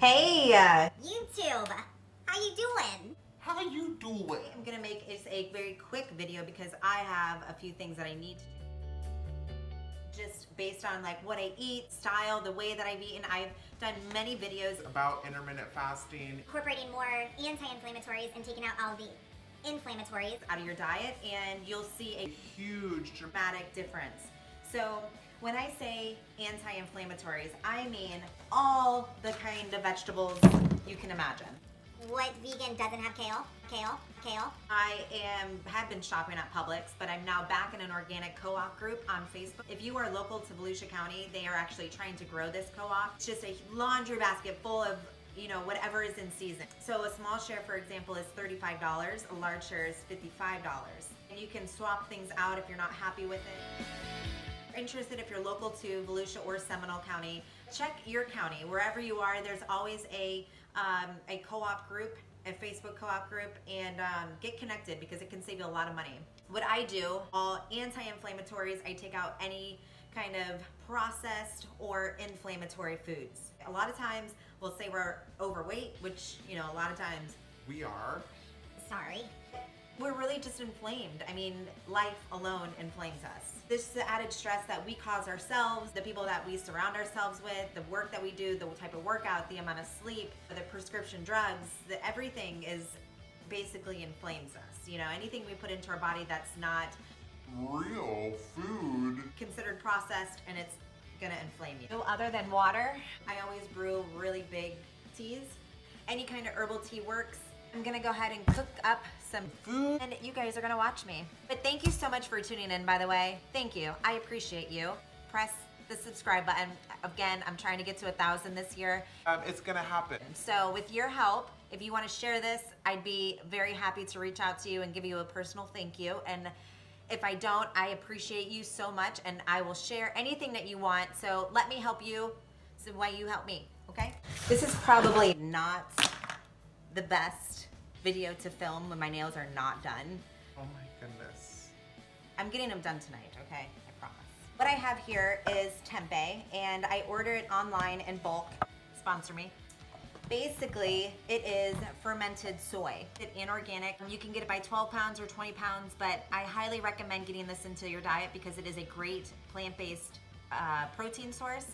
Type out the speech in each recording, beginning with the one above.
Hey, YouTube, how you doing? How you doing? I'm gonna make this a very quick video because I have a few things that I need to do. Just based on like what I eat, style, the way that I've eaten. I've done many videos About intermittent fasting. Incorporating more anti-inflammatories and taking out all the inflammatories. out of your diet, and you'll see a Huge dramatic difference. So when I say anti-inflammatories, I mean all the kind of vegetables you can imagine. What vegan doesn't have kale? Kale. I have been shopping at Publix, but I'm now back in an organic co-op group on Facebook. If you are local to Volusia County, they are actually trying to grow this co-op. It's just a laundry basket full of, you know, whatever is in season. So a small share, for example, is $35. A large share is $55. And you can swap things out if you're not happy with it. Interested, if you're local to Volusia or Seminole County, check your county. Wherever you are, there's always a co-op group, a Facebook co-op group, and get connected because it can save you a lot of money. What I do, all anti-inflammatories, I take out any kind of processed or inflammatory foods. A lot of times we'll say we're overweight, which, you know, a lot of times We are. Sorry. we're really just inflamed. I mean, life alone inflames us. This is the added stress that we cause ourselves, the people that we surround ourselves with, the work that we do, the type of workout, the amount of sleep, the prescription drugs, everything is basically inflames us. You know, anything we put into our body that's not Real food. considered processed, and it's gonna inflame you. So other than water, I always brew really big teas. Any kind of herbal tea works. I'm gonna go ahead and cook up some food, and you guys are gonna watch me. But thank you so much for tuning in, by the way. Thank you. I appreciate you. Press the subscribe button. Again, I'm trying to get to 1,000 this year. It's gonna happen. So with your help, if you want to share this, I'd be very happy to reach out to you and give you a personal thank you. And if I don't, I appreciate you so much, and I will share anything that you want. So let me help you, so why you help me, okay? This is probably not the best video to film when my nails are not done. Oh my goodness. I'm getting them done tonight, okay? I promise. What I have here is tempeh, and I ordered it online in bulk. Sponsor me. Basically, it is fermented soy. It's inorganic. You can get it by 12 pounds or 20 pounds, but I highly recommend getting this into your diet because it is a great plant-based protein source,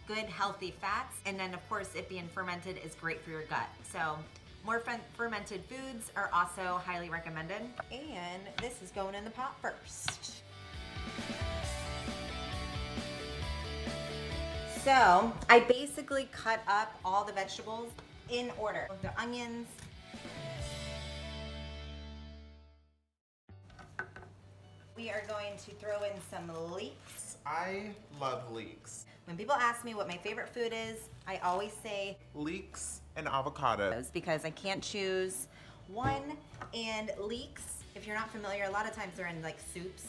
good healthy fats, and then of course it being fermented is great for your gut. So more fermented foods are also highly recommended. And this is going in the pot first. So I basically cut up all the vegetables in order. The onions, we are going to throw in some leeks. I love leeks. When people ask me what my favorite food is, I always say Leeks and avocado. those because I can't choose one. And leeks, if you're not familiar, a lot of times they're in like soups.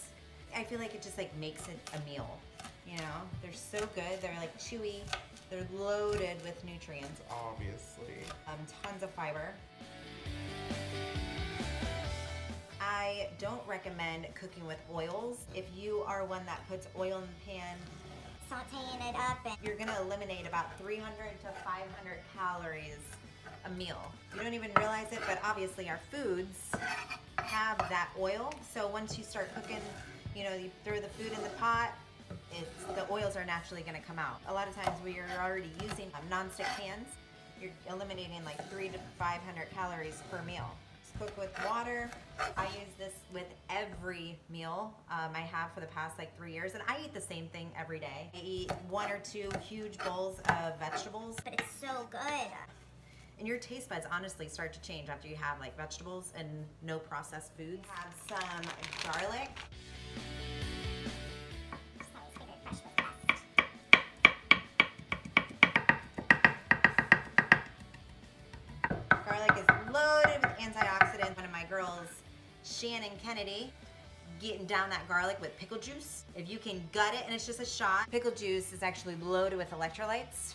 I feel like it just like makes it a meal. You know, they're so good. They're like chewy. They're loaded with nutrients. Obviously. Tons of fiber. I don't recommend cooking with oils. If you are one that puts oil in the pan, Sauteing it up and you're gonna eliminate about 300 to 500 calories a meal. You don't even realize it, but obviously our foods have that oil. So once you start cooking, you know, you throw the food in the pot, the oils are naturally gonna come out. A lot of times we are already using non-stick pans. You're eliminating like 300 to 500 calories per meal. Just cook with water. I use this with every meal I have for the past like 3 years, and I eat the same thing every day. I eat 1 or 2 huge bowls of vegetables, but it's so good. and your taste buds honestly start to change after you have like vegetables and no processed foods. Have some garlic. Garlic is loaded with antioxidants. One of my girls, Shannon Kennedy, getting down that garlic with pickle juice. If you can gut it, and it's just a shot. Pickle juice is actually loaded with electrolytes.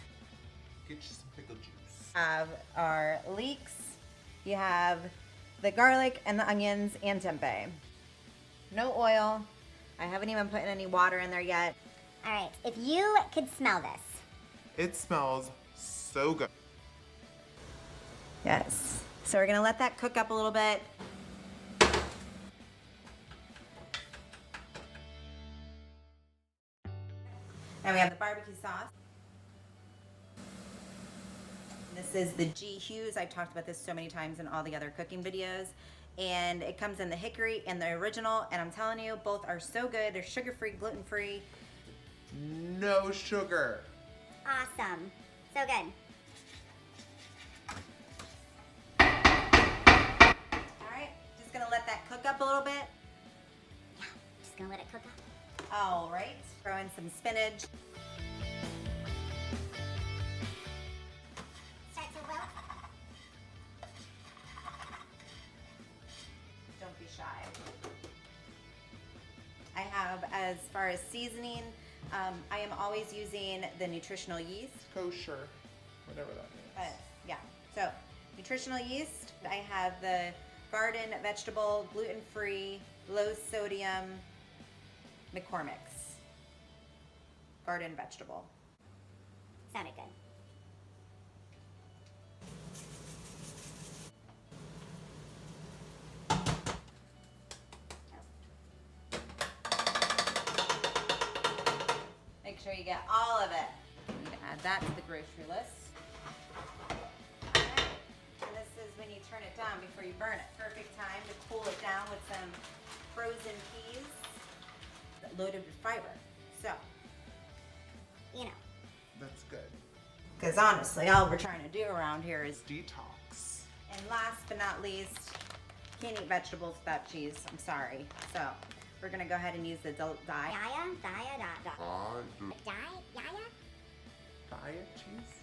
Get you some pickle juice. Have our leeks. You have the garlic and the onions and tempeh. No oil. I haven't even put any water in there yet. All right, if you could smell this, It smells so good. Yes. So we're gonna let that cook up a little bit. Now we have the barbecue sauce. This is the G. Hughes. I've talked about this so many times in all the other cooking videos. And it comes in the hickory and the original. And I'm telling you, both are so good. They're sugar-free, gluten-free. No sugar. Awesome. So good. All right, just gonna let that cook up a little bit. Yeah, just gonna let it cook up. All right, throw in some spinach. Start to wilt. Don't be shy. I have, as far as seasoning, I am always using the nutritional yeast. Kosher. Whatever that means. But yeah, so nutritional yeast. I have the garden vegetable, gluten-free, low sodium McCormick's garden vegetable. Sounded good. Make sure you get all of it. You need to add that to the grocery list. Alright, and this is when you turn it down before you burn it. Perfect time to cool it down with some frozen peas loaded with fiber. So, You know. That's good. because honestly, all we're trying to do around here is. Detox. And last but not least, can't eat vegetables without cheese. I'm sorry. So, we're gonna go ahead and use the dye. Yaya, daya, da, da. Yaya? Diet cheese?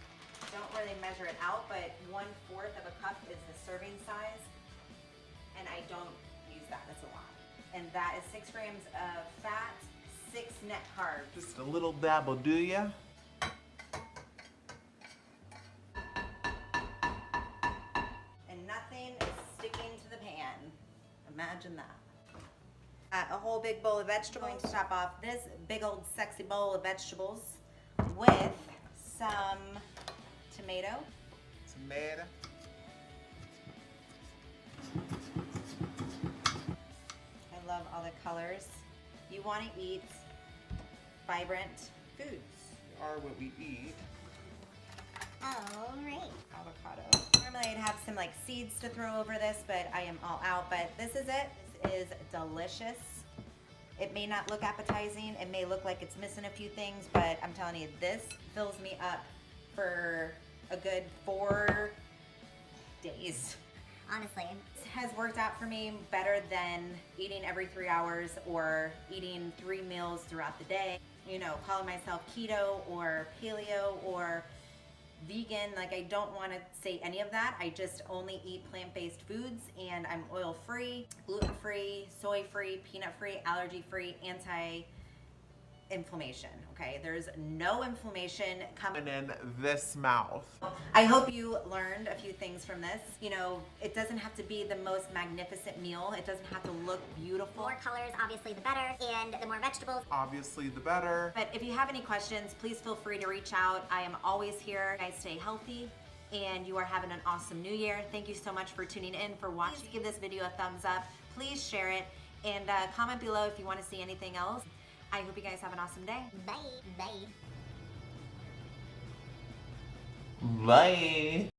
Don't really measure it out, but 1/4 of a cup is the serving size. And I don't use that, that's a lot. And that is 6 grams of fat, 6 net carbs. Just a little dabble, do ya? And nothing is sticking to the pan. Imagine that. A whole big bowl of vegetables. Going to top off this big old sexy bowl of vegetables with some tomato. Tomato. I love all the colors. You want to eat vibrant foods. Are what we eat. All right. Avocado. Normally I'd have some like seeds to throw over this, but I am all out. But this is it. This is delicious. It may not look appetizing. It may look like it's missing a few things, but I'm telling you, this fills me up for a good 4 days. Honestly. This has worked out for me better than eating every 3 hours or eating 3 meals throughout the day. You know, calling myself keto or paleo or vegan. Like, I don't want to say any of that. I just only eat plant-based foods, and I'm oil-free, gluten-free, soy-free, peanut-free, allergy-free, anti-inflammation. Okay, there's no inflammation coming. And in this mouth. I hope you learned a few things from this. You know, it doesn't have to be the most magnificent meal. It doesn't have to look beautiful. More colors, obviously, the better. And the more vegetables. Obviously the better. But if you have any questions, please feel free to reach out. I am always here. Guys, stay healthy, and you are having an awesome new year. Thank you so much for tuning in, for watching. Please give this video a thumbs up. Please share it, and comment below if you want to see anything else. I hope you guys have an awesome day. Bye. Bye. Bye.